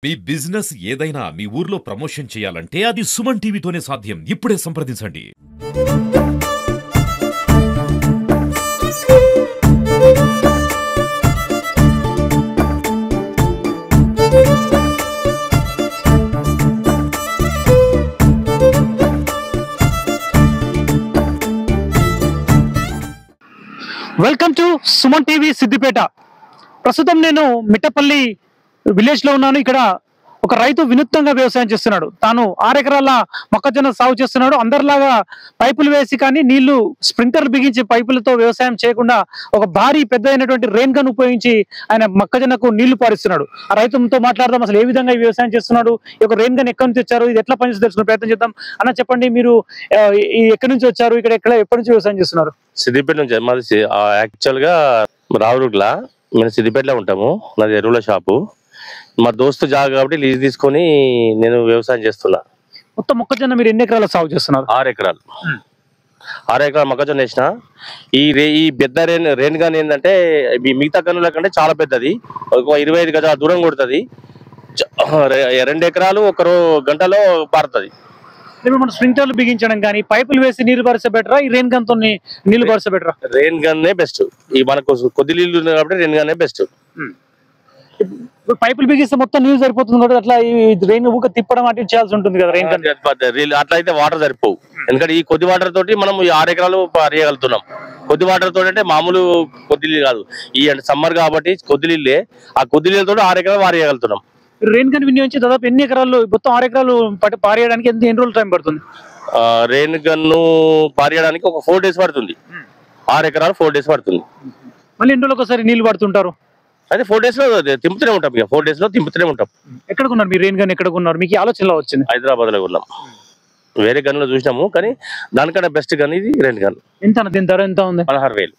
మీ business ఏదైనా మీ ఊర్లో promotion చేయాలంటే అది సుమన్ టీవీతోనే సాధ్యం. ఇప్పుడే సంప్రదించండి. Welcome to Suman TV Siddipet. ప్రస్తుతం నేను మిట్టపల్లి విలేజ్ లో ఉన్నాను. ఇక్కడ ఒక రైతు వినూత్నంగా వ్యవసాయం చేస్తున్నాడు. తాను 6 ఎకరాల మొక్కజొన్న సాగు చేస్తున్నాడు. అందరిలాగా పైపులు వేసి కానీ నీళ్లు స్ప్రింక్లర్లు బిగించి పైపులతో వ్యవసాయం చేయకుండా ఒక భారీ పెద్ద అయినటువంటి రెయిన్ గన్ ఉపయోగించి ఆయన మొక్కజొన్నకు నీళ్లు పారిస్తున్నాడు. ఆ రైతుతో మాట్లాడదాం, అసలు ఏ విధంగా ఈ వ్యవసాయం చేస్తున్నాడు, ఈ యొక్క రెయిన్ గన్ ఎక్కడి నుంచి వచ్చారు, ఇది ఎట్లా పనిచేసి తెలుసుకునే ప్రయత్నం చేద్దాం. అన్న చెప్పండి, మీరు ఎక్కడి నుంచి వచ్చారు, ఎప్పటి నుంచి వ్యవసాయం చేస్తున్నారు? సిద్దిపేట నుంచి. మాది యాక్చువల్ గా రావురుగ్లా, మేము సిద్దిపేటలో ఉంటాము. నాది ఎరువుల షాపు. మా దోస్తు జాగా కాబట్టి లీజ్ తీసుకొని నేను వ్యవసాయం చేస్తున్నా. మొత్తం మొక్కజొన్న మీరు ఎన్ని ఎకరాల సాగు చేస్తున్నారు? 6 ఎకరాలు. 6 ఎకరాలు మొక్కజొన్న వేసిన. ఈ పెద్ద రెయిన్ గన్ ఏంటంటే మిగతా గన్నుల కంటే చాలా పెద్దది. ఒక 25 గజాల దూరం కొడుతుంది. 2 ఎకరాలు 1 గంటలో పారుతుంది. మనం స్ప్రింక్లర్లు బిగించడం కానీ పైపులు వేసి నీళ్లు పరిసే బెటరా, ఈ రెయిన్ గన్ తో నీళ్లు పరిసే బెటరా? రెయిన్ గన్నే బెస్ట్. ఈ మనకు కొద్ది నీళ్లు ఉన్నాయి కాబట్టి రెయిన్ గన్నే బెస్ట్. పైపులు బిగిస్తే మొత్తం నీళ్ళు సరిపోతుంది కదా, అట్లా ఈ రెయిన్ ఊక తిప్పడం అటు చేయాల్సి ఉంటుంది కదా రెయిన్ గన్. అట్లా అయితే వాటర్ సరిపోవు. ఎందుకంటే ఈ కొద్ది వాటర్ తోటి మనం ఈ 6 ఎకరాలు పారేయగలుగుతున్నాం. కొద్ది వాటర్ తోటి అంటే మామూలు కొద్ది నీళ్ళు కాదు. ఈ సమ్మర్ కాబట్టి కొద్ది నీళ్ళే. ఆ కొద్ది నీళ్ళతో 6 ఎకరాలు పారేయగలుగుతున్నాం. రెయిన్ గన్ వినియోగించి దాదాపు ఎన్ని ఎకరాలు, మొత్తం 6 ఎకరాలు పారేయడానికి ఎన్ని రోజులు టైం పడుతుంది? రెయిన్ గన్ను పారేయడానికి ఒక 4 days పడుతుంది. 6 ఎకరాలు 4 days పడుతుంది. మళ్ళీ ఎన్ని రోజులకు ఒకసారి నీళ్లు పడుతుంటారు? అదే 4 days లో తింపుతూనే ఉంటాం. ఇక 4 days లో తింపుతూనే ఉంటాం. ఎక్కడ కొన్నారు మీరు రెయిన్ గన్? ఎక్కడ కొన్నారు? మీకు ఆలోచనలో వచ్చింది? హైదరాబాద్ లో ఉన్నాం. వేరే గన్లో చూసినాము కానీ దానికన్నా బెస్ట్ గన్ ఇది రెయిన్ గన్. ఎంత దీని ధర ఎంత ఉంది? 16,000.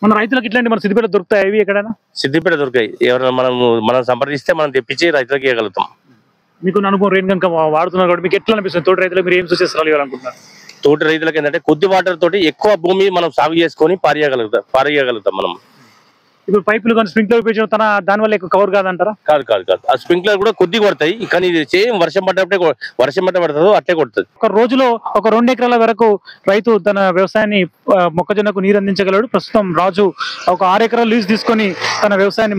మన రైతులకు ఇట్లాంటి మన సిద్దిపేట దొరుకుతాయి అవి ఎక్కడైనా? సిద్దిపేట దొరికాయి. ఎవరైనా మనం సంప్రదిస్తే మనం తెప్పించి రైతులకు ఇవ్వగలుగుతాం. మీకు అనుభవం రెయిన్ గన్ వాడుతున్నారు కాబట్టి మీకు ఎట్లా అనిపిస్తుంది? తోటి రైతులకు మీరు ఏం సూచిస్తారు ఇవ్వాలనుకుంటున్నారు? తోటి రైతులకు ఏంటంటే కొద్ది వాటర్ తోటి ఎక్కువ భూమి మనం సాగు చేసుకొని పారేయగలుగుతాం మనం. ఇప్పుడు పైపులు కానీ స్ప్రింక్లర్ ఉపయోగించడం దానివల్ల ఎక్కువ కవర్ కాదంటారా? కాదు. ఆ స్ప్రింక్లర్ కూడా కొద్ది కొడతాయి కానీ ఇది సేమ్ వర్షం పడుతుందో అట్లే కొడుతుంది. ఒక రోజులో ఒక 2 ఎకరాల వరకు రైతు తన వ్యవసాయాన్ని మొక్కజొన్నకు నీరు అందించగలడు. ప్రస్తుతం రాజు ఒక 6 ఎకరాలు లీజ్ తీసుకొని తన వ్యవసాయాన్ని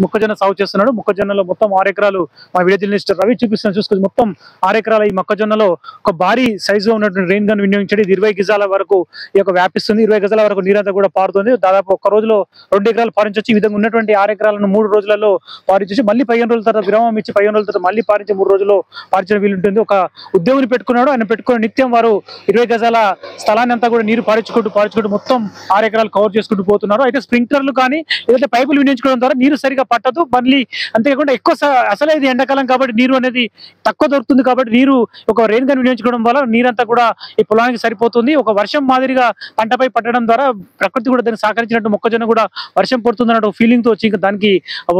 మొక్కజొన్న సాగు చేస్తున్నాడు. మొక్కజొన్నలో మొత్తం 6 ఎకరాలు మా విలేజ్ మినిస్టర్ రవి చూపిస్తున్నాడు. చూసుకొని మొత్తం 6 ఎకరాల ఈ మొక్కజొన్నలో ఒక భారీ సైజులో ఉన్నటువంటి రెయిన్ గన్ వినియోగించడం 20 గజాల వరకు ఈ యొక్క వ్యాపిస్తుంది. 20 గజాల వరకు నీరంతా కూడా పారుతుంది. దాదాపు ఒక రోజులో 2 ఎకరాలు పారించొచ్చి ఈ విధంగా ఉన్నటువంటి 6 ఎకరాలను 3 రోజులలో పారించొచ్చి మళ్ళీ 15 రోజుల తర్వాత విరామం ఇచ్చి 15 రోజుల తర్వాత మళ్ళీ పారించి 3 రోజుల్లో పారించడం వీలుంటుంది. ఒక ఉద్యోగిని పెట్టుకున్నాడు. ఆయన పెట్టుకుని నిత్యం వారు 20 గజాల స్థలాన్ని అంతా కూడా నీరు పారించుకుంటూ మొత్తం 6 ఎకరాలు కవర్ చేసుకుంటూ పోతున్నారు. అయితే స్ప్రింక్లర్లు కానీ ఏదైతే పైపులు వినియోగించుకోవడం ద్వారా నీరు సరిగా పట్టదు. మళ్ళీ అంతేకాకుండా ఎక్కువ అసలే ఇది ఎండాకాలం కాబట్టి నీరు అనేది తక్కువ దొరుకుతుంది. కాబట్టి నీరు ఒక రెయిన్ గన్ వినియోగించుకోవడం వల్ల నీరంతా కూడా ఈ పొలానికి సరిపోతుంది. ఒక వర్షం మాదిరిగా పంటపై పట్టడం ద్వారా ప్రకృతి కూడా దాన్ని సహకరించినట్టు మొక్కజొన్న కూడా వర్షం పడుతుంది అన్నట్టు ఫీలింగ్ తో వచ్చి ఇంకా దానికి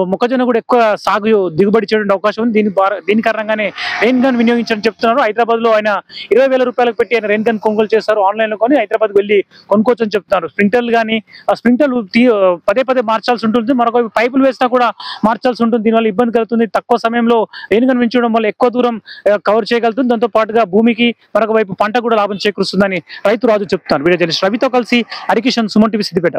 మొక్కజొన్న కూడా ఎక్కువ సాగు దిగుబడి చేయడం అవకాశం ఉంది. దీని కారణంగానే రెయిన్ గన్ వినియోగించని చెప్తున్నారు. హైదరాబాద్ లో ఆయన 20,000 రూపాయలకు పెట్టి ఆయన రెయిన్ గన్ కొనుగోలు చేస్తారు. ఆన్లైన్ లో కొని హైదరాబాద్ వెళ్ళి కొనుక్కోవచ్చు అని చెప్తున్నారు. స్ప్రింక్లర్లు కానీ ఆ స్ప్రింక్లర్లు పదే మార్చాల్సి ఉంటుంది. మరొక పైపులు వేసినా కూడా మార్చాల్సి ఉంటుంది. దీనివల్ల ఇబ్బంది కలుగుతుంది. తక్కువ సమయంలో రెయిన్ గన్ వినియోగించడం వల్ల ఎక్కువ దూరం కవర్ చేయగలుగుతుంది. దాంతో పాటుగా భూమికి మరొక వైపు పంట కూడా లాభం చేకూరుస్తుందని రైతు రాజు చెప్తున్నారు. వీడియో జర్నలిస్ట్ రవితో కలిసి హరికిషన్, సుమన్ టీవీ సిద్దిపేట.